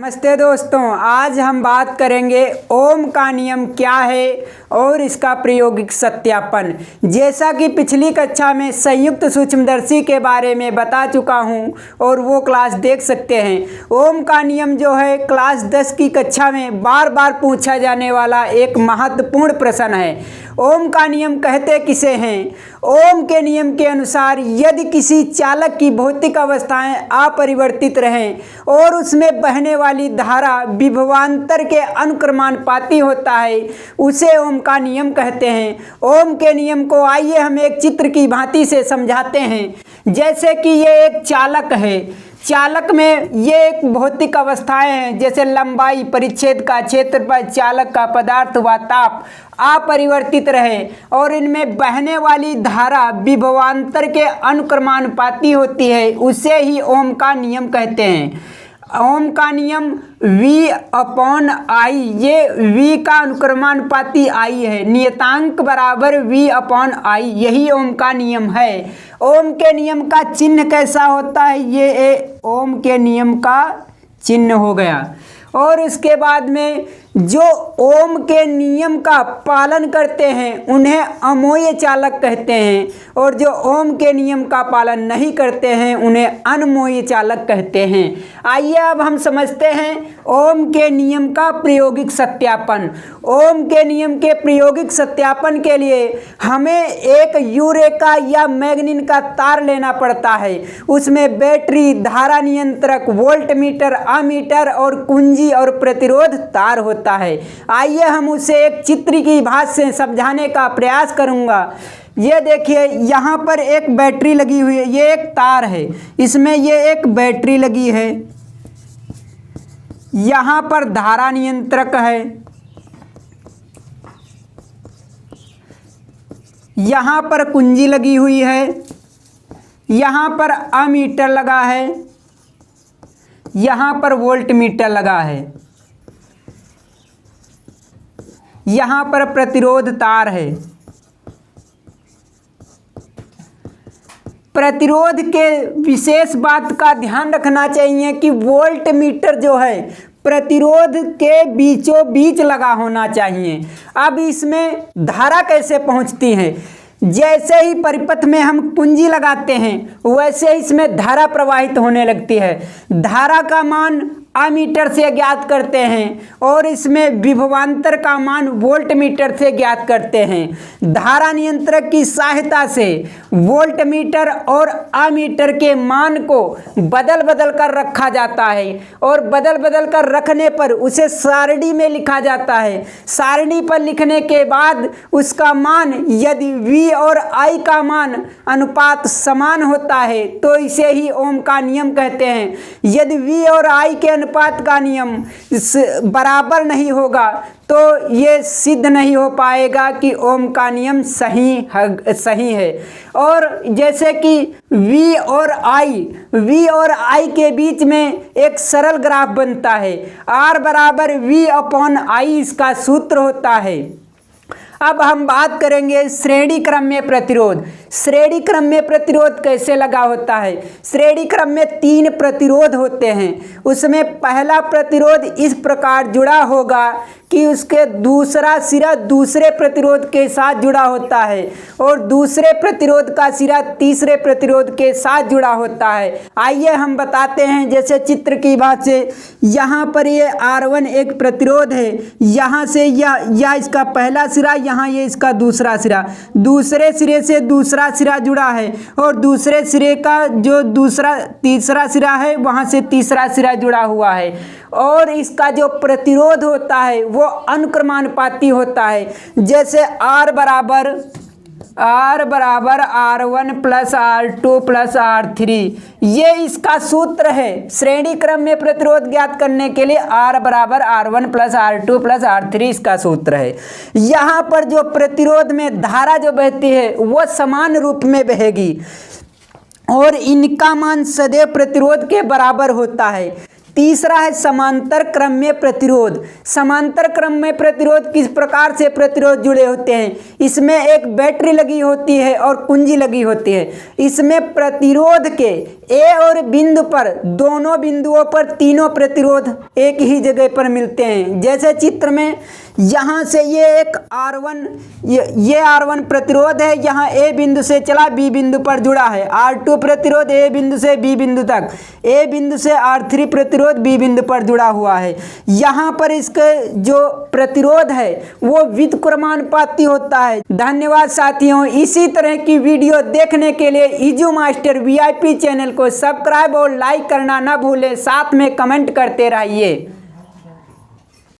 नमस्ते दोस्तों, आज हम बात करेंगे ओम का नियम क्या है और इसका प्रायोगिक सत्यापन। जैसा कि पिछली कक्षा में संयुक्त सूक्ष्मदर्शी के बारे में बता चुका हूं और वो क्लास देख सकते हैं। ओम का नियम जो है क्लास 10 की कक्षा में बार बार पूछा जाने वाला एक महत्वपूर्ण प्रश्न है। ओम का नियम कहते किसे हैं? ओम के नियम के अनुसार यदि किसी चालक की भौतिक अवस्थाएं अपरिवर्तित रहें और उसमें बहने वाली धारा विभवांतर के अनुक्रमानुपाती होता है, उसे ओम का नियम कहते हैं। ओम के नियम को आइए हम एक चित्र की भांति से समझाते हैं। जैसे कि ये एक चालक है, चालक में ये एक भौतिक अवस्थाएं हैं, जैसे लंबाई, परिच्छेद का क्षेत्रफल, चालक का पदार्थ व ताप अपरिवर्तित रहे और इनमें बहने वाली धारा विभवांतर के अनुक्रमानुपाती होती है, उसे ही ओम का नियम कहते हैं। ओम का नियम V/I, ये V का अनुक्रमानुपाती I है, नियतांक बराबर V/I, यही ओम का नियम है। ओम के नियम का चिन्ह कैसा होता है? ये ओम के नियम का चिन्ह हो गया। और इसके बाद में जो ओम के नियम का पालन करते हैं उन्हें अमोय चालक कहते हैं, और जो ओम के नियम का पालन नहीं करते हैं उन्हें अनमोय चालक कहते हैं। आइए अब हम समझते हैं ओम के नियम का प्रायोगिक सत्यापन। ओम के नियम के प्रायोगिक सत्यापन के लिए हमें एक यूरेका या मैग्नीन का तार लेना पड़ता है। उसमें बैटरी, धारा नियंत्रक, वोल्टमीटर, अमीटर और कुंजी और प्रतिरोध तार होता है। आइए हम उसे एक चित्र की भाषा से समझाने का प्रयास करूंगा। ये देखिए, यहाँ पर एक बैटरी लगी हुई है, ये एक तार है, इसमें ये एक बैटरी लगी है। यहाँ पर धारा नियंत्रक है, यहाँ पर कुंजी लगी हुई है, यहाँ पर अमीटर लगा है, यहाँ पर वोल्टमीटर लगा है, यहाँ पर प्रतिरोध तार है। प्रतिरोध के विशेष बात का ध्यान रखना चाहिए कि वोल्टमीटर जो है प्रतिरोध के बीचों बीच लगा होना चाहिए। अब इसमें धारा कैसे पहुंचती है? जैसे ही परिपथ में हम कुंजी लगाते हैं वैसे इसमें धारा प्रवाहित होने लगती है। धारा का मान अमीटर से ज्ञात करते हैं और इसमें विभवांतर का मान वोल्टमीटर से ज्ञात करते हैं। धारा नियंत्रक की सहायता से वोल्टमीटर और अमीटर के मान को बदल बदल कर रखा जाता है और बदल बदल कर रखने पर उसे सारणी में लिखा जाता है। सारणी पर लिखने के बाद उसका मान यदि V और I का मान अनुपात समान होता है तो इसे ही ओम का नियम कहते हैं। यदि V और I के अनुपात का नियम बराबर नहीं होगा तो ये सिद्ध नहीं हो पाएगा कि ओम का नियम सही है। और जैसे कि V और I के बीच में एक सरल ग्राफ बनता है, R बराबर V/I इसका सूत्र होता है। अब हम बात करेंगे श्रेणी क्रम में प्रतिरोध। श्रेणी क्रम में प्रतिरोध कैसे लगा होता है? श्रेणी क्रम में 3 प्रतिरोध होते हैं। उसमें पहला प्रतिरोध इस प्रकार जुड़ा होगा कि उसके दूसरा सिरा दूसरे प्रतिरोध के साथ जुड़ा होता है और दूसरे प्रतिरोध का सिरा तीसरे प्रतिरोध के साथ जुड़ा होता है। आइए हम बताते हैं, जैसे चित्र की बात से यहाँ पर ये R1 एक प्रतिरोध है, यहाँ से यह इसका पहला सिरा, यहाँ ये इसका दूसरा सिरा, दूसरे सिरे से दूसरा सिरा जुड़ा है और दूसरे सिरे का जो तीसरा सिरा है वहाँ से तीसरा सिरा जुड़ा हुआ है। और इसका जो प्रतिरोध होता है वो अनुक्रमानुपाती होता है। जैसे R बराबर R1 plus R2 plus R3, ये इसका सूत्र है। श्रेणी क्रम में प्रतिरोध ज्ञात करने के लिए R बराबर R1 plus R2 plus R3 इसका सूत्र है। यहाँ पर जो प्रतिरोध में धारा जो बहती है वो समान रूप में बहेगी और इनका मान सदैव प्रतिरोध के बराबर होता है। तीसरा है समांतर क्रम में प्रतिरोध। समांतर क्रम में प्रतिरोध किस प्रकार से प्रतिरोध जुड़े होते हैं? इसमें एक बैटरी लगी होती है और कुंजी लगी होती है। इसमें प्रतिरोध के ए और बिंदु पर, दोनों बिंदुओं पर तीनों प्रतिरोध एक ही जगह पर मिलते हैं। जैसे चित्र में यहाँ से ये एक R1, ये R1 प्रतिरोध है, यहाँ ए बिंदु से चला बी बिंदु पर जुड़ा है। R2 प्रतिरोध ए बिंदु से बी बिंदु तक, ए बिंदु से R3 प्रतिरोध बी बिंदु पर जुड़ा हुआ है। यहाँ पर इसके जो प्रतिरोध है वो व्युत्क्रमानुपाती होता है। धन्यवाद साथियों। इसी तरह की वीडियो देखने के लिए इजू मास्टर VIP चैनल को सब्सक्राइब और लाइक करना न भूलें, साथ में कमेंट करते रहिए।